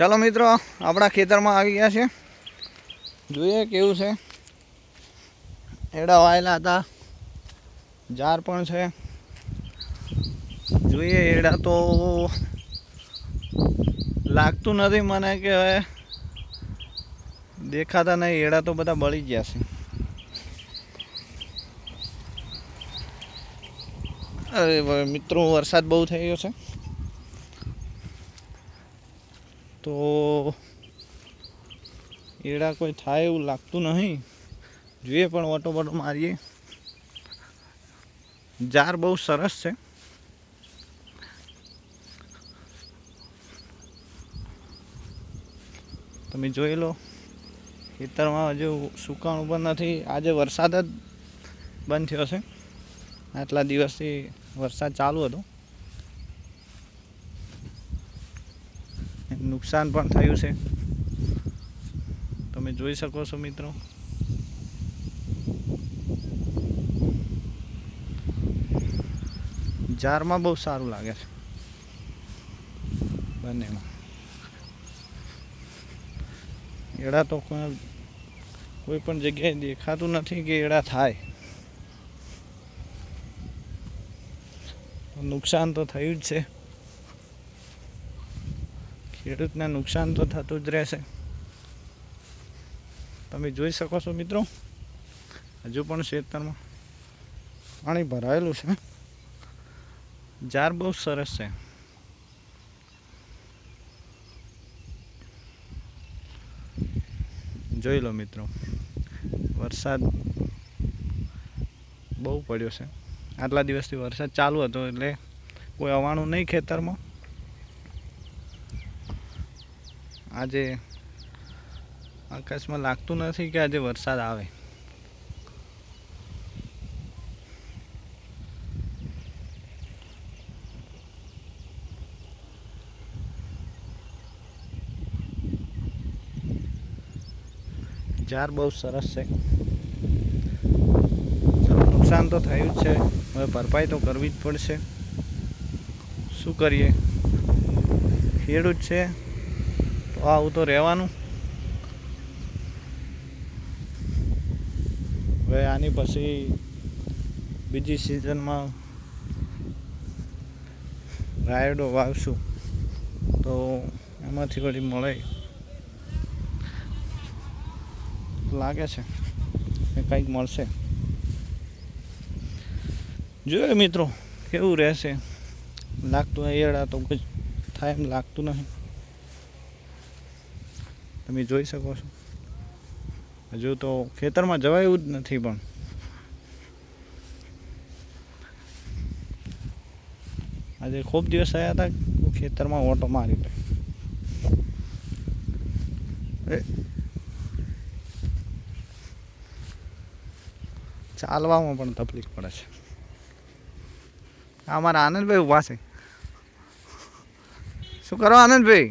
चलो मित्रों अपना खेतर में आ गया है। જોઈએ કેવું છે। એડા વાયેલા હતા, जार પણ છે। જોઈએ એડા તો લાગતું નથી મને કે હવે દેખાતા નહીં। એડા તો બધા બળી ગયા છે। अरे मित्रों वरसाद बहुत થઈ ગયો છે तो एड़ा कोई थाय એવું લાગતું नहीं। જોઈએ પણ ઓટો બોટો મારીએ। जार बहुत सरस છે। તમે જોઈ લો ખેતરમાં હજુ સુકાણું પણ નથી। આજે વરસાદ જ બંધ થયો છે। આટલા દિવસથી વરસાદ ચાલુ હતો। નુકસાન પણ થયું છે। તમે જોઈ શકો છો મિત્રો। જારમાં બહુ સારું લાગે છે બંનેમાં। એડા તો કોઈ પણ જગ્યાએ દેખાતું નથી કે એડા થાય। नुकसान तो थयुं ज छे। खेडूतने नुकसान तो थतुं ज रहेशे। तमे जोई शको छो मित्रों हजू पण खेतरमां पाणी भरायेलुं छे। जार बहुत सरस है। જોઈ લો મિત્રો વરસાદ બહુ પડ્યો છે। આટલા દિવસથી વરસાદ ચાલુ હતો એટલે કોઈ અવાણું નહીં ખેતરમાં। આજે આકાશમાં લાગતું નથી કે આજે વરસાદ આવે। जार बहुत सरस है। नुकसान तो थयुं ज छे। हवे भरपाई तो करवी ज पड़शे। शुं करीए खेडूत छे तो आवुं तो रहेवानुं। हवे आनी पछी बीजी सीजनमां रायडो वावशुं तो एमांथी वળી મળે लागे छे કે કંઈક મળશે। જોઈએ મિત્રો કેવું રહેશે। લાગતું એડા તો કોઈ થાય એમ લાગતું નહીં। તમે જોઈ શકો છો હજુ તો ખેતરમાં જવાયું જ નથી। પણ આજે ખૂબ દિવસ થયા હતા ખેતરમાં ઓટો મારી લે। ચાલવામાં પણ તકલીફ પડે છે। અમારા આનંદભાઈ ઊભા છે। શું કરો આનંદભાઈ?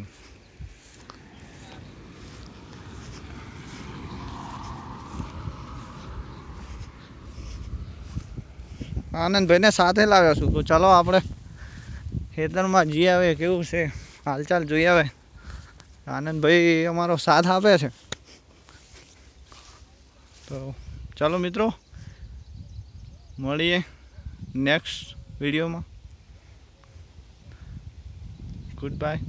આનંદભાઈને સાથે લાવ્યો છું તો ચાલો આપણે ખેતરમાં જઈ આવે કેવું છે હાલચાલ જોઈ આવે। આનંદભાઈ અમારો સાથ આપે છે તો ચાલો મિત્રો મળીએ નેક્સ્ટ વિડીયોમાં। Good bye.